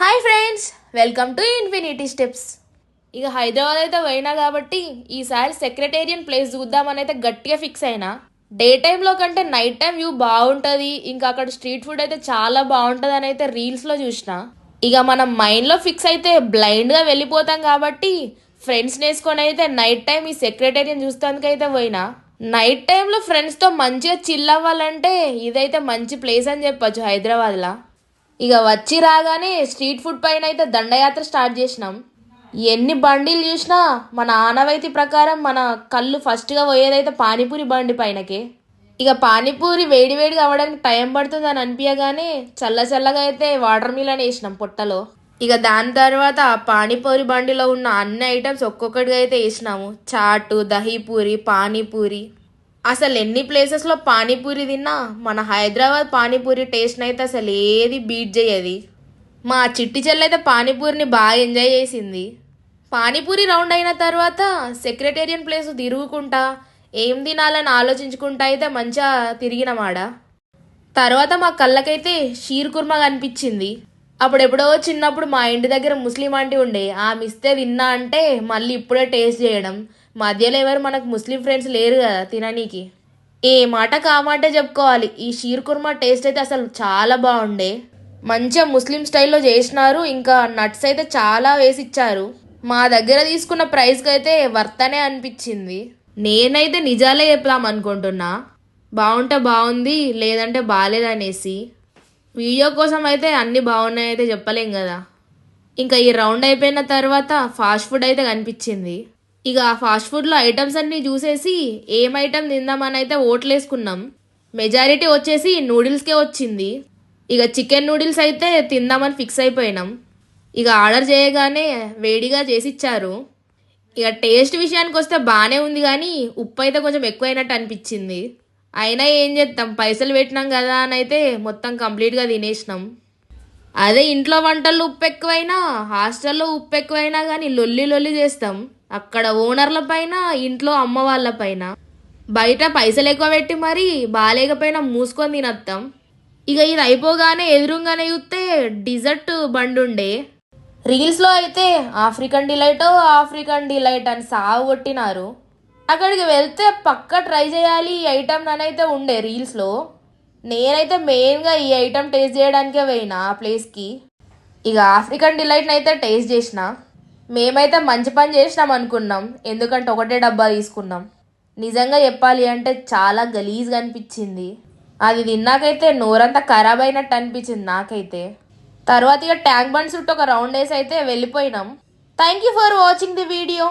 Hi friends, welcome to infinity steps. ఇక హైదరాబాద్ అయితే పోయినా కాబట్టి ఈసారి సెక్రటేరియన్ ప్లేస్ చూద్దామని అయితే గట్టిగా ఫిక్స్ అయినా. డే టైంలో కంటే నైట్ టైం వ్యూ బాగుంటుంది, ఇంకా అక్కడ స్ట్రీట్ ఫుడ్ అయితే చాలా బాగుంటుంది అని అయితే రీల్స్లో చూసిన. ఇక మనం మైండ్లో ఫిక్స్ అయితే బ్లైండ్గా వెళ్ళిపోతాం కాబట్టి ఫ్రెండ్స్ నేసుకొని అయితే నైట్ టైం ఈ సెక్రటేరియన్ చూస్తానికైతే పోయినా. నైట్ టైంలో ఫ్రెండ్స్తో మంచిగా చిల్ అవ్వాలంటే ఇదైతే మంచి ప్లేస్ అని చెప్పొచ్చు హైదరాబాద్లో. ఇక వచ్చి రాగానే స్ట్రీట్ ఫుడ్ పైన అయితే దండయాత్ర స్టార్ట్ చేసినాం. ఎన్ని బండిలు చూసినా మన ఆనవాయితీ ప్రకారం మన కళ్ళు ఫస్ట్గా పోయేదైతే పానీపూరి బండి పైనకే. ఇక పానీపూరి వేడి వేడిగా అవ్వడానికి టైం పడుతుంది అని అనిపించగానే చల్లగా అయితే వాటర్ మిలన్ వేసినాం పొట్టలో. ఇక దాని తర్వాత పానీపూరి బండిలో ఉన్న అన్ని ఐటమ్స్ ఒక్కొక్కటిగా అయితే వేసినాము. చాటు, దహీపూరి, పానీపూరి. అసలు ఎన్ని ప్లేసెస్లో పానీపూరి తిన్నా మన హైదరాబాద్ పానీపూరి టేస్ట్ అయితే అసలు ఏది బీట్ చేయది. మా చిట్టి చెల్లైతే పానీపూరిని బాగా ఎంజాయ్ చేసింది. పానీపూరి రౌండ్ అయిన తర్వాత సెక్రటేరియన్ ప్లేస్ తిరుగుకుంటా ఏం తినాలని ఆలోచించుకుంటా అయితే మంచిగా తిరిగినమాడ. తర్వాత మా కళ్ళకైతే షీర్ కుర్మా కనిపించింది. అప్పుడెప్పుడో చిన్నప్పుడు మా ఇంటి దగ్గర ముస్లిం ఆంటీ ఉండే, ఆమె ఇస్తే తిన్నా అంటే మళ్ళీ ఇప్పుడే టేస్ట్ చేయడం. మధ్యలో ఎవరు మనకు ముస్లిం ఫ్రెండ్స్ లేరు కదా తిననీకి. ఏ మాట కామాటే చెప్పుకోవాలి, ఈ షీర్ కుర్మా టేస్ట్ అయితే అసలు చాలా బాగుండే. మంచిగా ముస్లిం స్టైల్లో చేసినారు, ఇంకా నట్స్ అయితే చాలా వేసిచ్చారు. మా దగ్గర తీసుకున్న ప్రైస్కి అయితే వర్తనే అనిపించింది. నేనైతే నిజాలే చెప్దాం అనుకుంటున్నా, బాగుంటే బాగుంది లేదంటే బాగాలేదనేసి. వీడియో కోసం అయితే అన్నీ బాగున్నాయి అయితే చెప్పలేం కదా. ఇంకా ఈ రౌండ్ అయిపోయిన తర్వాత ఫాస్ట్ ఫుడ్ అయితే కనిపించింది. ఇక ఆ ఫాస్ట్ ఫుడ్లో ఐటమ్స్ అన్నీ చూసేసి ఏం ఐటమ్ తిందామని అయితే ఓట్లు వేసుకున్నాం. మెజారిటీ వచ్చేసి నూడిల్స్కే వచ్చింది. ఇక చికెన్ నూడిల్స్ అయితే తిందామని ఫిక్స్ అయిపోయినాం. ఇక ఆర్డర్ చేయగానే వేడిగా చేసిచ్చారు. ఇక టేస్ట్ విషయానికి వస్తే బాగానే ఉంది, కానీ ఉప్పు అయితే కొంచెం ఎక్కువైనట్టు అనిపించింది. అయినా ఏం చేస్తాం, పైసలు పెట్టినాం కదా అని అయితే మొత్తం కంప్లీట్గా తినేసినాం. అదే ఇంట్లో వంటల్లో ఉప్పు ఎక్కువైనా హాస్టల్లో ఉప్పు ఎక్కువైనా కానీ లొల్లి చేస్తాం. అక్కడ ఓనర్ల పైన, ఇంట్లో అమ్మ వాళ్ళ పైన. బయట పైసలు ఎక్కువ పెట్టి మరీ బాగాలేకపోయినా మూసుకొని తినత్తాం. ఇక ఇది అయిపోగానే ఎదురుగానే చూస్తే డిజర్ట్ బండి ఉండే. రీల్స్లో అయితే ఆఫ్రికన్ డిలైట్ అని సాగు కొట్టినారు. అక్కడికి వెళ్తే పక్క ట్రై చేయాలి ఈ ఐటమ్ అని అయితే ఉండే రీల్స్లో. నేనైతే మెయిన్గా ఈ ఐటమ్ టేస్ట్ చేయడానికే పోయినా ఆ ప్లేస్కి. ఇక ఆఫ్రికన్ డిలైట్ని అయితే టేస్ట్ చేసిన. మేమైతే మంచి పని చేసినాం అనుకున్నాం, ఎందుకంటే ఒకటే డబ్బా తీసుకున్నాం. నిజంగా చెప్పాలి అంటే చాలా గలీజ్గా అనిపించింది. అది తిన్నాకైతే నోరంతా ఖరాబ్ అయినట్టు అనిపించింది నాకైతే. తర్వాత ఇక ట్యాంక్ బండ్ చుట్టూ ఒక రౌండ్ వేసి అయితే వెళ్ళిపోయినాం. Thank you for watching the video.